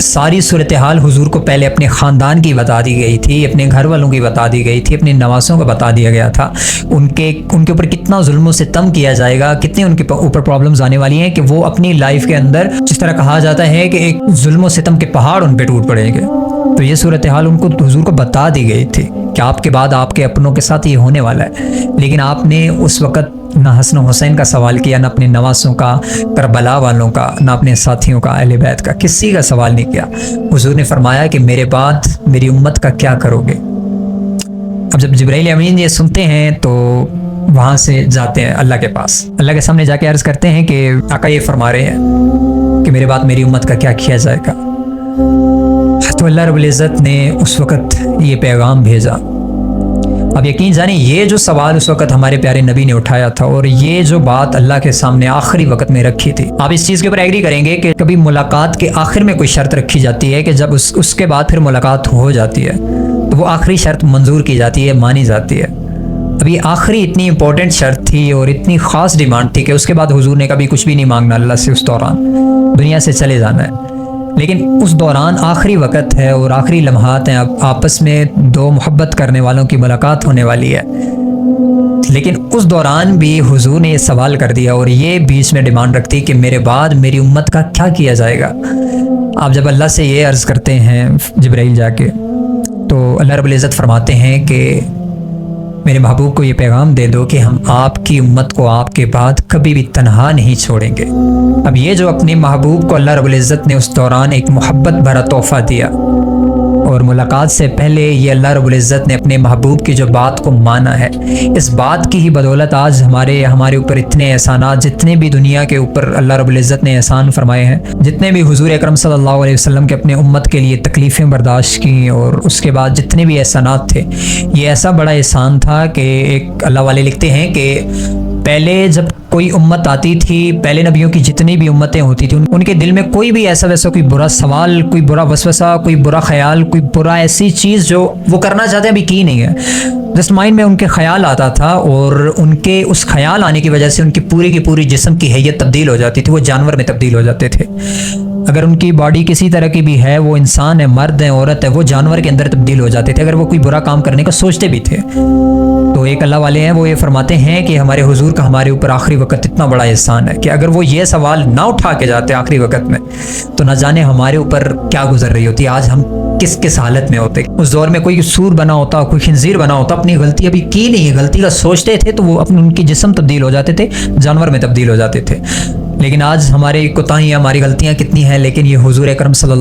सारी सूरत हाल हुजूर को पहले अपने ख़ानदान की बता दी गई थी, अपने घर वालों की बता दी गई थी, अपने नवासों को बता दिया गया था। उनके ऊपर कितना जुल्म व सितम किया जाएगा, कितने उनके ऊपर प्रॉब्लम्स आने वाली हैं कि वो अपनी लाइफ के अंदर, जिस तरह कहा जाता है कि एक जुल्म व सितम के पहाड़ उन पर टूट पड़ेंगे, तो ये सूरत हाल उनको हुजूर को बता दी गई थी कि आपके बाद आपके अपनों के साथ ये होने वाला है। लेकिन आपने उस वक़्त ना हसन हुसैन का सवाल किया, ना अपने नवासों का, करबला वालों का, ना अपने साथियों का, अहले बैत का, किसी का सवाल नहीं किया। हुजूर ने फरमाया कि मेरे बाद मेरी उम्मत का क्या करोगे। अब जब जिब्राइल अमीन ये सुनते हैं तो वहाँ से जाते हैं अल्लाह के पास, अल्लाह के सामने जाके अर्ज़ करते हैं कि आका ये फरमा रहे हैं कि मेरे बाद मेरी उम्मत का क्या किया जाएगा। तो अल्लाह रब्बुल इज़्ज़त ने उस वक़्त ये पैगाम भेजा। अब यकीन जाने ये जो सवाल उस वक़्त हमारे प्यारे नबी ने उठाया था और ये जो बात अल्लाह के सामने आखिरी वक़्त में रखी थी, आप इस चीज़ के ऊपर एग्री करेंगे कि कभी मुलाकात के आखिर में कोई शर्त रखी जाती है कि जब उसके बाद फिर मुलाकात हो जाती है तो वो आखिरी शर्त मंजूर की जाती है, मानी जाती है। अब ये आखिरी इतनी इंपॉर्टेंट शर्त थी और इतनी ख़ास डिमांड थी कि उसके बाद हुजूर ने कभी कुछ भी नहीं मांगना अल्लाह से, उस दौरान दुनिया से चले जाना है। लेकिन उस दौरान आखिरी वक़्त है और आखिरी लम्हात हैं, अब आपस में दो मोहब्बत करने वालों की मुलाकात होने वाली है। लेकिन उस दौरान भी हुजूर ने ये सवाल कर दिया और ये बीच में डिमांड रखती कि मेरे बाद मेरी उम्मत का क्या किया जाएगा। आप जब अल्लाह से ये अर्ज़ करते हैं जिब्राइल जाके, तो अल्लाह रब्बुल इज़्ज़त फरमाते हैं कि मेरे महबूब को ये पैगाम दे दो कि हम आपकी उम्मत को आपके बाद कभी भी तन्हा नहीं छोड़ेंगे। अब ये जो अपने महबूब को अल्लाह रब्बुल इज़्ज़त ने उस दौरान एक मोहब्बत भरा तोहफ़ा दिया और मुलाकात से पहले ये अल्लाह रब्बुल इज़्ज़त ने अपने महबूब की जो बात को माना है, इस बात की ही बदौलत आज हमारे ऊपर इतने एहसानात, जितने भी दुनिया के ऊपर अल्लाह रब्बुल इज़्ज़त ने एहसान फरमाए हैं, जितने भी हुजूर अकरम सल्लल्लाहु अलैहि वसल्लम के अपने उम्मत के लिए तकलीफ़ें बर्दाश्त की और उसके बाद जितने भी एहसानात थे, ये ऐसा बड़ा एहसान था कि एक अल्लाह वाले लिखते हैं कि पहले जब कोई उम्मत आती थी, पहले नबियों की जितनी भी उम्मतें होती थी, उनके दिल में कोई भी ऐसा वैसा कोई बुरा सवाल, कोई बुरा वसवसा, कोई बुरा ख्याल, कोई बुरा ऐसी चीज़ जो वो करना चाहते हैं अभी की नहीं है, जस्ट माइंड में उनके ख्याल आता था और उनके उस ख्याल आने की वजह से उनकी पूरी की पूरी जिस्म की हैयत तब्दील हो जाती थी, वो जानवर में तब्दील हो जाते थे। अगर उनकी बॉडी किसी तरह की भी है, वो इंसान है, मर्द है, औरत है, वो जानवर के अंदर तब्दील हो जाते थे अगर वो कोई बुरा काम करने का सोचते भी थे। तो एक अल्लाह वाले हैं, वो ये फरमाते हैं कि हमारे हुजूर का हमारे ऊपर आखिरी वक्त इतना बड़ा एहसान है कि अगर वो ये सवाल ना उठा के जाते आखिरी वक्त में, तो न जाने हमारे ऊपर क्या गुजर रही होती, आज हम किस किस हालत में होते। उस दौर में कोई सूर बना होता, कोई खिंजीर बना होता, अपनी गलती अभी की नहीं है, गलती का सोचते थे तो वो उनकी जिस्म तब्दील हो जाते थे, जानवर में तब्दील हो जाते थे। लेकिन आज हमारी कोताहियाँ, हमारी गलतियाँ कितनी हैं, लेकिन ये हुजूर अकरम सल्लल्लाहु